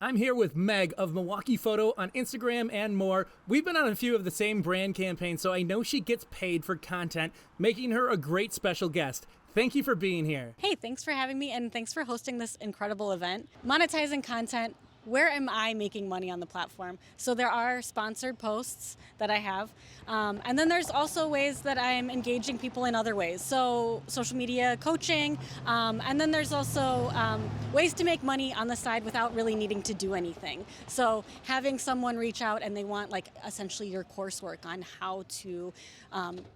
I'm here with Meg of Milwaukee Photo on Instagram and more. We've been on a few of the same brand campaigns, so I know she gets paid for content, making her a great special guest. Thank you for being here. Hey, thanks for having me, and thanks for hosting this incredible event. Monetizing content. Where am I making money on the platform? So there are sponsored posts that I have. And then there's also ways that I'm engaging people in other ways. So social media coaching. And then there's also ways to make money on the side without really needing to do anything. So having someone reach out and they want like essentially your coursework on how to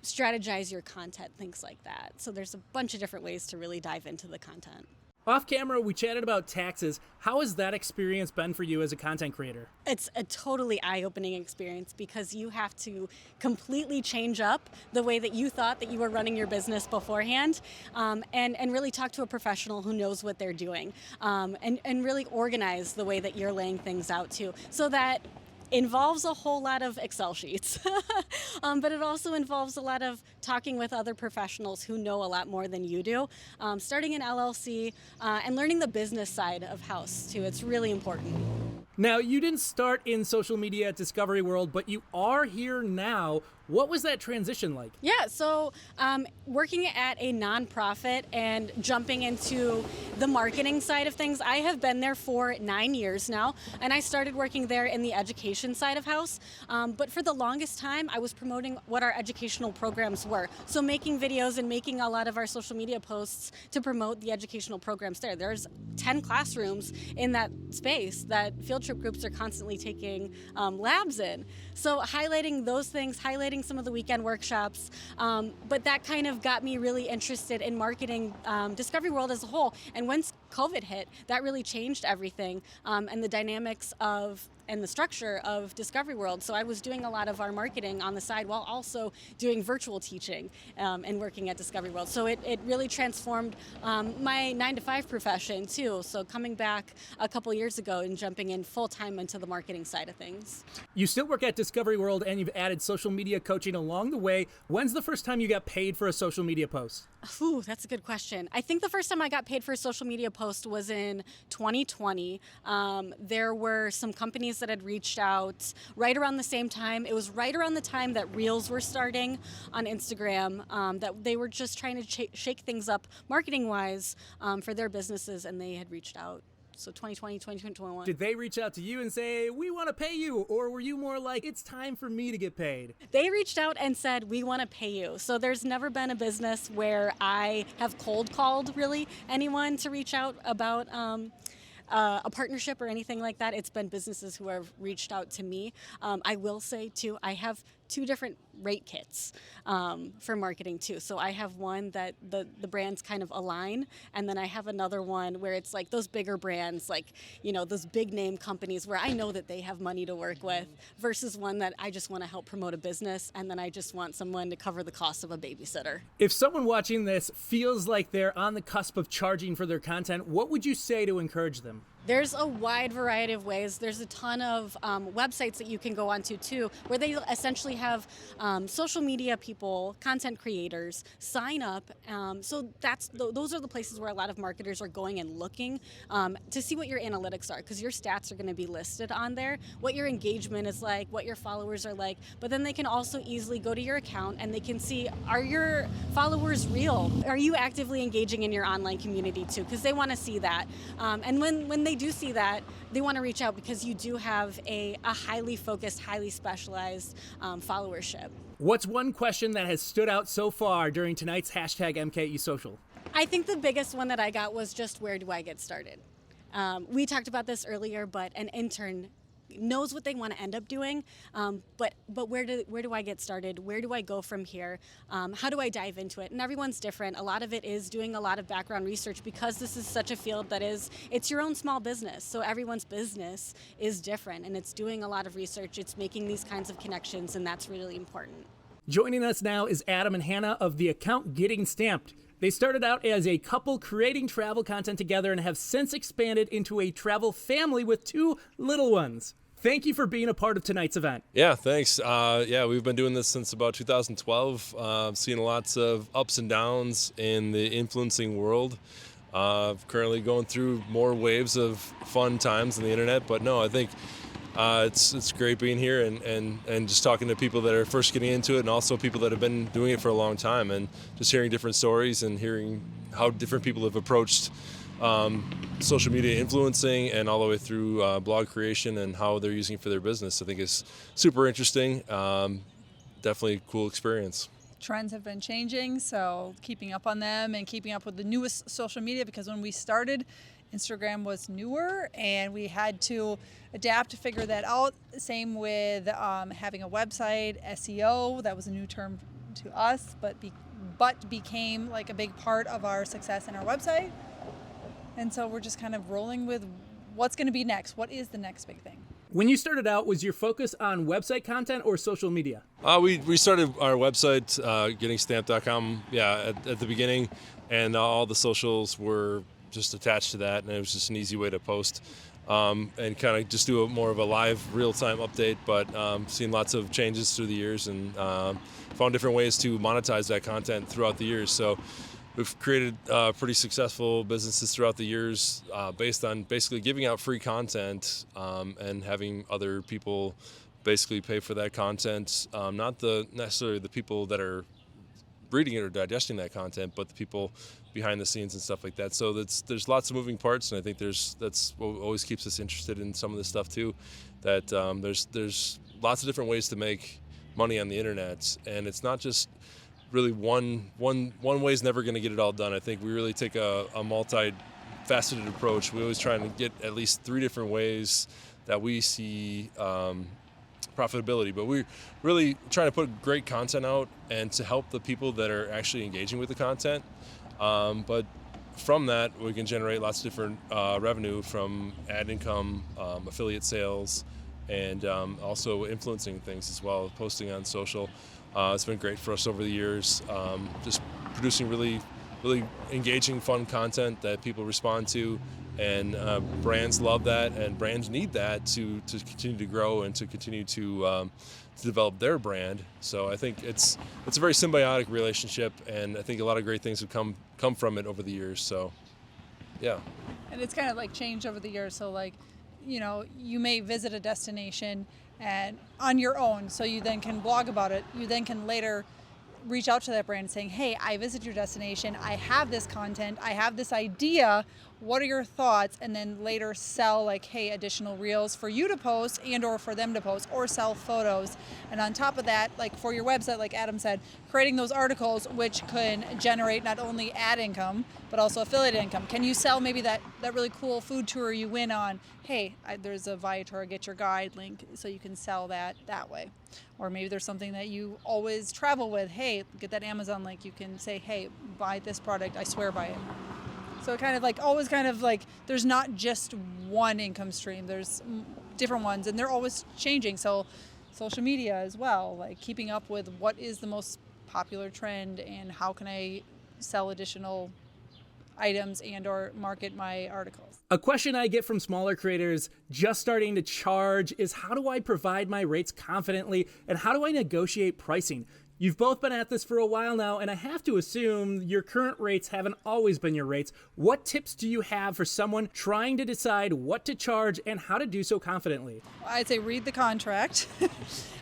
strategize your content, things like that. So there's a bunch of different ways to really dive into the content. Off camera, we chatted about taxes. How has that experience been for you as a content creator? It's a totally eye-opening experience because you have to completely change up the way that you thought that you were running your business beforehand, and really talk to a professional who knows what they're doing, and really organize the way that you're laying things out too, so that involves a whole lot of Excel sheets, but it also involves a lot of talking with other professionals who know a lot more than you do, starting an LLC, and learning the business side of house too. It's really important. Now, you didn't start in social media at Discovery World, but you are here now. What was that transition like? Yeah, so working at a nonprofit and jumping into the marketing side of things, I have been there for 9 years now, and I started working there in the education side of house. But for the longest time, I was promoting what our educational programs were. So making videos and making a lot of our social media posts to promote the educational programs there. There's 10 classrooms in that space that field trip groups are constantly taking labs in. So highlighting those things, highlighting some of the weekend workshops, but that kind of got me really interested in marketing Discovery World as a whole. And once COVID hit, that really changed everything, and the dynamics of and the structure of Discovery World. So I was doing a lot of our marketing on the side while also doing virtual teaching and working at Discovery World. So it really transformed my 9-to-5 profession too. So coming back a couple years ago and jumping in full-time into the marketing side of things. You still work at Discovery World and you've added social media coaching along the way. When's the first time you got paid for a social media post? Ooh, that's a good question. I think the first time I got paid for a social media post was in 2020. There were some companies that had reached out right around the same time. It was right around the time that Reels were starting on Instagram, that they were just trying to shake things up marketing-wise for their businesses, and they had reached out. So 2020, 2021. Did they reach out to you and say, we want to pay you? Or were you more like, it's time for me to get paid? They reached out and said, we want to pay you. So there's never been a business where I have cold called really anyone to reach out about a partnership or anything like that. It's been businesses who have reached out to me. I will say too, I have 2 different rate kits for marketing too. So I have one that the brands kind of align, and then I have another one where it's like those bigger brands, like, you know, those big name companies where I know that they have money to work with, versus one that I just want to help promote a business, and then I just want someone to cover the cost of a babysitter. If someone watching this feels like they're on the cusp of charging for their content, what would you say to encourage them? There's a wide variety of ways. There's a ton of websites that you can go onto too, where they essentially have social media people, content creators sign up. So those are the places where a lot of marketers are going and looking to see what your analytics are, because your stats are going to be listed on there, what your engagement is like, what your followers are like. But then they can also easily go to your account and they can see, are your followers real? Are you actively engaging in your online community too? Because they want to see that. And when they do see that, they want to reach out because you do have a highly focused, highly specialized followership. What's one question that has stood out so far during tonight's #MKE Social? I think the biggest one that I got was just, where do I get started? We talked about this earlier, but an intern knows what they want to end up doing, but where do I get started? Where do I go from here? How do I dive into it? And everyone's different. A lot of it is doing a lot of background research, because this is such a field that it's your own small business. So everyone's business is different, and it's doing a lot of research. It's making these kinds of connections, and that's really important. Joining us now is Adam and Hannah of the account Getting Stamped. They started out as a couple creating travel content together and have since expanded into a travel family with 2 little ones. Thank you for being a part of tonight's event. Yeah, thanks. We've been doing this since about 2012, seeing lots of ups and downs in the influencing world. Currently going through more waves of fun times on the internet, but no, I think it's great being here and just talking to people that are first getting into it, and also people that have been doing it for a long time, and just hearing different stories and hearing how different people have approached social media influencing and all the way through blog creation and how they're using it for their business. I think is super interesting. Definitely a cool experience. Trends have been changing, so keeping up on them and keeping up with the newest social media, because when we started, Instagram was newer and we had to adapt to figure that out. Same with having a website, SEO, that was a new term to us, but became like a big part of our success in our website. And so we're just kind of rolling with what's going to be next. What is the next big thing? When you started out, was your focus on website content or social media? We started our website, gettingstamp.com, at the beginning, and all the socials were just attached to that, and it was just an easy way to post and kind of just do more of a live, real-time update. But seen lots of changes through the years, and found different ways to monetize that content throughout the years. So we've created pretty successful businesses throughout the years based on basically giving out free content and having other people basically pay for that content. Not necessarily the people that are reading it or digesting that content, but the people behind the scenes and stuff like that. So there's lots of moving parts, and I think that's what always keeps us interested in some of this stuff too. That there's lots of different ways to make money on the internet, and it's not just really one way is never going to get it all done. I think we really take a multi-faceted approach. We always try to get at least 3 different ways that we see profitability, but we're really trying to put great content out and to help the people that are actually engaging with the content. But from that, we can generate lots of different revenue from ad income, affiliate sales, and also influencing things as well, posting on social. It's been great for us over the years, just producing really, really engaging, fun content that people respond to, and brands love that, and brands need that to continue to grow and to continue to develop their brand. So I think it's a very symbiotic relationship, and I think a lot of great things have come from it over the years. So, yeah. And it's kind of like changed over the years. So like, you may visit a destination and on your own, so you then can blog about it. You then can later reach out to that brand saying, hey, I visit your destination, I have this content, I have this idea, what are your thoughts? And then later sell like, hey, additional reels for you to post and or for them to post, or sell photos. And on top of that, like for your website, like Adam said, creating those articles which can generate not only ad income, but also affiliate income. Can you sell maybe that really cool food tour you went on? Hey, there's a Viator Get Your Guide link, so you can sell that way. Or maybe there's something that you always travel with. Hey, get that Amazon link. You can say, hey, buy this product, I swear by it. So kind of like always kind of like there's not just one income stream. There's different ones, and they're always changing. So social media as well, like keeping up with what is the most popular trend and how can I sell additional items and or market my articles. A question I get from smaller creators just starting to charge is, how do I provide my rates confidently, and how do I negotiate pricing? You've both been at this for a while now, and I have to assume your current rates haven't always been your rates. What tips do you have for someone trying to decide what to charge and how to do so confidently? I'd say read the contract.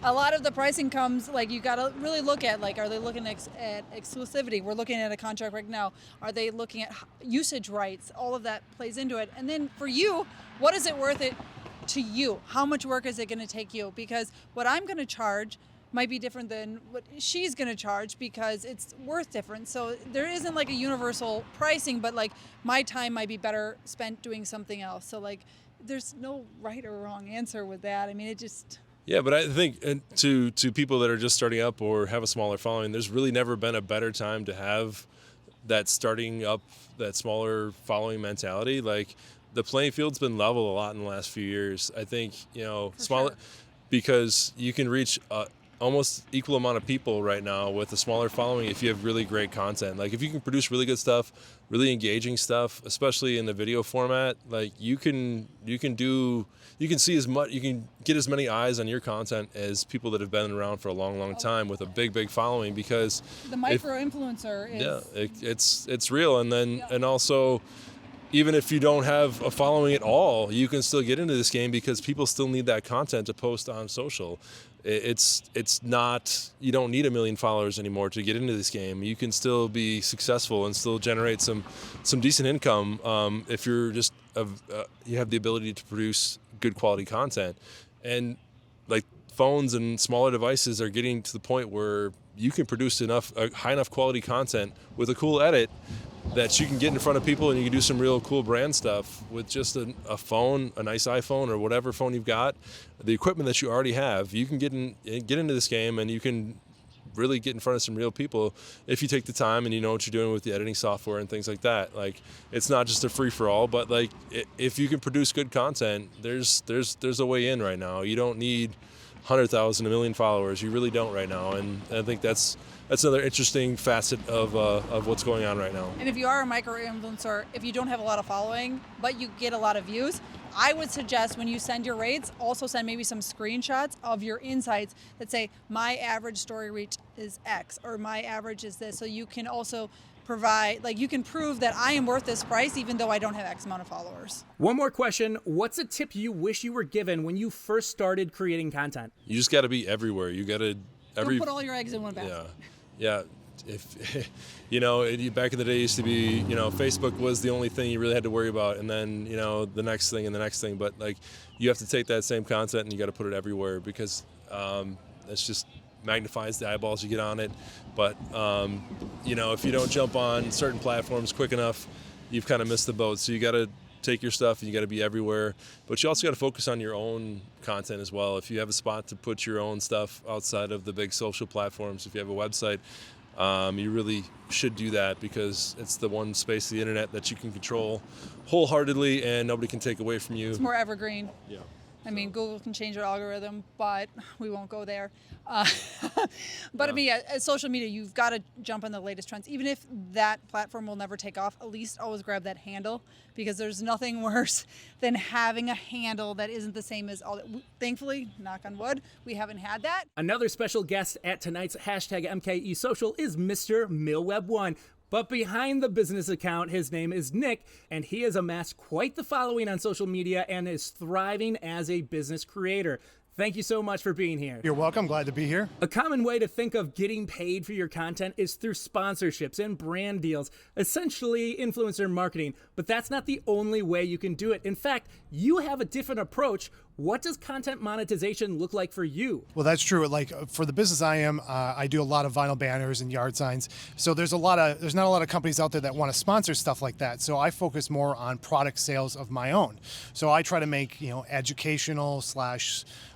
A lot of the pricing comes, like, you got to really look at, like, are they looking at exclusivity? We're looking at a contract right now. Are they looking at usage rights? All of that plays into it. And then for you, what is it worth it to you? How much work is it going to take you? Because what I'm going to charge might be different than what she's going to charge, because it's worth different. So there isn't like a universal pricing, but like my time might be better spent doing something else. So like there's no right or wrong answer with that. I mean, it just... Yeah, but I think to people that are just starting up or have a smaller following, there's really never been a better time to have that starting up, that smaller following mentality. Like the playing field's been leveled a lot in the last few years. I think, For smaller, sure. because you can reach almost equal amount of people right now with a smaller following if you have really great content. Like if you can produce really good stuff, really engaging stuff, especially in the video format, like you can see as much, you can get as many eyes on your content as people that have been around for a long time with a big following, because The micro influencer is it's real. And then and also, even if you don't have a following at all, you can still get into this game because people still need that content to post on social. It's not, you don't need 1 million followers anymore to get into this game. You can still be successful and still generate some decent income if you're just you have the ability to produce good quality content. And like phones and smaller devices are getting to the point where you can produce high enough quality content with a cool edit that you can get in front of people and you can do some real cool brand stuff with just a phone, a nice iPhone or whatever phone you've got, the equipment that you already have. You can get into this game and you can really get in front of some real people if you take the time and you know what you're doing with the editing software and things like that. Like, it's not just a free for all, but like if you can produce good content, there's a way in right now. You don't need 100,000, 1 million followers. You really don't right now, and I think that's another interesting facet of what's going on right now. And if you are a micro influencer, if you don't have a lot of following, but you get a lot of views, I would suggest when you send your rates, also send maybe some screenshots of your insights that say, my average story reach is X, or my average is this. So you can also provide, like, you can prove that I am worth this price even though I don't have X amount of followers. One more question. What's a tip you wish you were given when you first started creating content? You just got to be everywhere. You got to Don't put all your eggs in one basket. Yeah. If back in the day, it used to be, Facebook was the only thing you really had to worry about, and then the next thing and the next thing. But like, you have to take that same content and you got to put it everywhere, because it's just magnifies the eyeballs you get on it. But if you don't jump on certain platforms quick enough, you've kind of missed the boat. So you got to take your stuff and you got to be everywhere, but you also got to focus on your own content as well. If you have a spot to put your own stuff outside of the big social platforms, if you have a website, you really should do that, because it's the one space of the internet that you can control wholeheartedly and nobody can take away from you. It's more evergreen. Yeah. I mean, Google can change their algorithm, but we won't go there. But as social media, you've got to jump on the latest trends. Even if that platform will never take off, at least always grab that handle, because there's nothing worse than having a handle that isn't the same as all that. Thankfully, knock on wood, we haven't had that. Another special guest at tonight's #MKE Social is Mr. MilWeb1. But behind the business account, his name is Nick, and he has amassed quite the following on social media and is thriving as a business creator. Thank you so much for being here. You're welcome. Glad to be here. A common way to think of getting paid for your content is through sponsorships and brand deals, essentially influencer marketing. But that's not the only way you can do it. In fact, you have a different approach. What does content monetization look like for you? Well, that's true. Like for the business I do a lot of vinyl banners and yard signs. So there's not a lot of companies out there that want to sponsor stuff like that. So I focus more on product sales of my own. So I try to make, educational /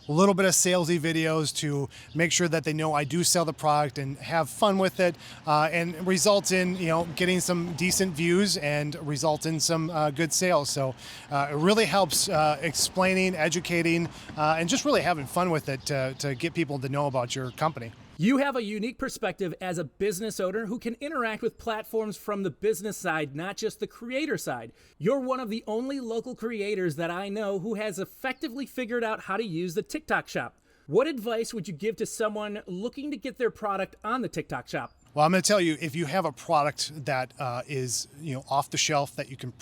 a little bit of salesy videos to make sure that they know I do sell the product and have fun with it, and result in getting some decent views and result in some good sales. So it really helps explaining, educating, and just really having fun with it to get people to know about your company. You have a unique perspective as a business owner who can interact with platforms from the business side, not just the creator side. You're one of the only local creators that I know who has effectively figured out how to use the TikTok shop. What advice would you give to someone looking to get their product on the TikTok shop? Well, I'm going to tell you, if you have a product that is off the shelf that you can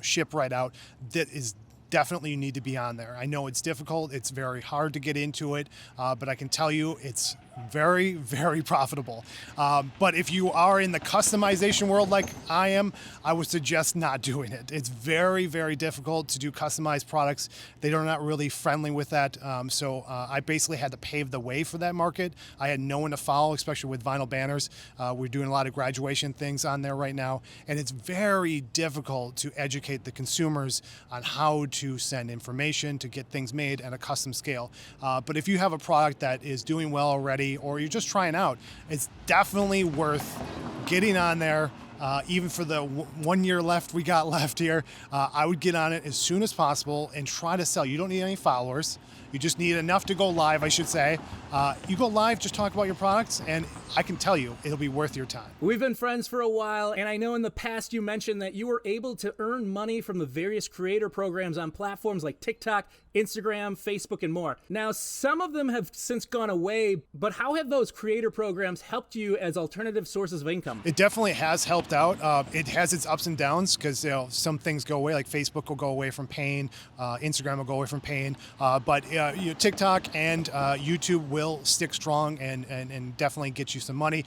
ship right out, that is definitely you need to be on there. I know it's difficult. It's very hard to get into it, but I can tell you it's very, very profitable. But if you are in the customization world like I am, I would suggest not doing it. It's very, very difficult to do customized products. They are not really friendly with that. So I basically had to pave the way for that market. I had no one to follow, especially with vinyl banners. We're doing a lot of graduation things on there right now, and it's very difficult to educate the consumers on how to send information to get things made at a custom scale. But if you have a product that is doing well already, or you're just trying out, it's definitely worth getting on there, even for the 1 year left we got left here, I would get on it as soon as possible and try to sell. You don't need any followers. You just need enough to go live, I should say. You go live, just talk about your products, and I can tell you it'll be worth your time. We've been friends for a while, and I know in the past you mentioned that you were able to earn money from the various creator programs on platforms like TikTok, Instagram, Facebook, and more. Now, some of them have since gone away, but how have those creator programs helped you as alternative sources of income? It definitely has helped out. It has its ups and downs because some things go away, like Facebook will go away from paying, Instagram will go away from paying, but TikTok and YouTube will stick strong and definitely get you some money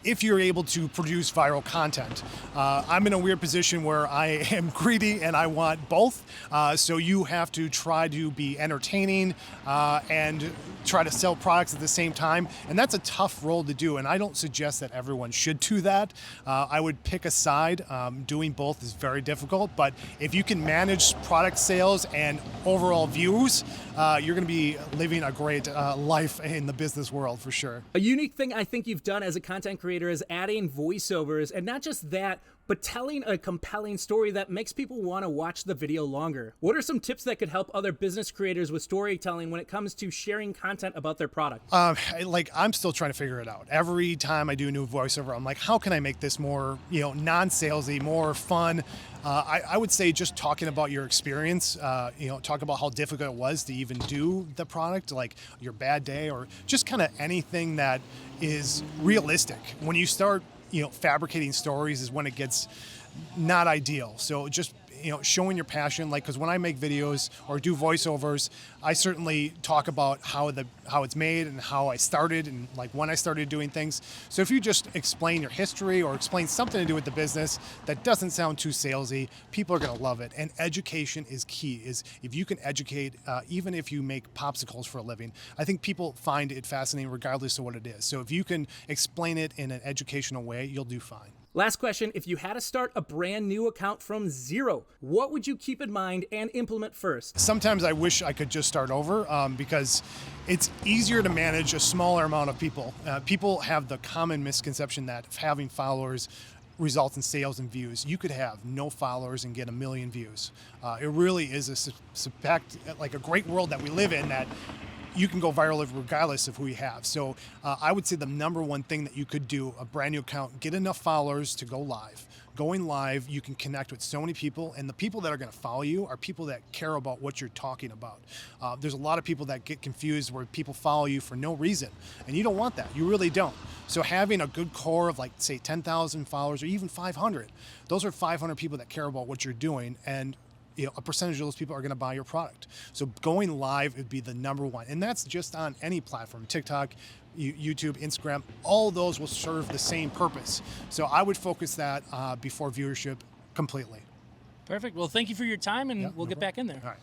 if you're able to produce viral content. I'm in a weird position where I am greedy and I want both. So you have to try to be entertaining and try to sell products at the same time. And that's a tough role to do. And I don't suggest that everyone should do that. I would pick a side. Doing both is very difficult. But if you can manage product sales and overall views, you're going to be living a great life in the business world for sure. A unique thing I think you've done as a content creator is adding voiceovers, and not just that, but telling a compelling story that makes people want to watch the video longer. What are some tips that could help other business creators with storytelling when it comes to sharing content about their product? I'm still trying to figure it out. Every time I do a new voiceover, I'm like, how can I make this more, non-salesy, more fun? I would say just talking about your experience, talk about how difficult it was to even do the product, like your bad day, or just kind of anything that is realistic. When you start, fabricating stories is when it gets not ideal. So just showing your passion, because when I make videos or do voiceovers, I certainly talk about how it's made and how I started and when I started doing things. So if you just explain your history or explain something to do with the business that doesn't sound too salesy, people are going to love it. And education is key. Is if you can educate, even if you make popsicles for a living, I think people find it fascinating regardless of what it is. So if you can explain it in an educational way, you'll do fine. Last question, if you had to start a brand new account from zero, what would you keep in mind and implement first? Sometimes I wish I could just start over because it's easier to manage a smaller amount of people. People have the common misconception that having followers results in sales and views. You could have no followers and get 1 million views. It really is a great world that we live in, that you can go viral regardless of who you have. So I would say the number one thing that you could do, a brand new account, get enough followers to go live. Going live, you can connect with so many people, and the people that are going to follow you are people that care about what you're talking about. There's a lot of people that get confused where people follow you for no reason, and you don't want that. You really don't. So having a good core of say 10,000 followers or even 500, those are 500 people that care about what you're doing, and a percentage of those people are going to buy your product. So going live would be the number one. And that's just on any platform, TikTok, YouTube, Instagram, all those will serve the same purpose. So I would focus that before viewership completely. Perfect. Well, thank you for your time, and we'll get back in there. All right.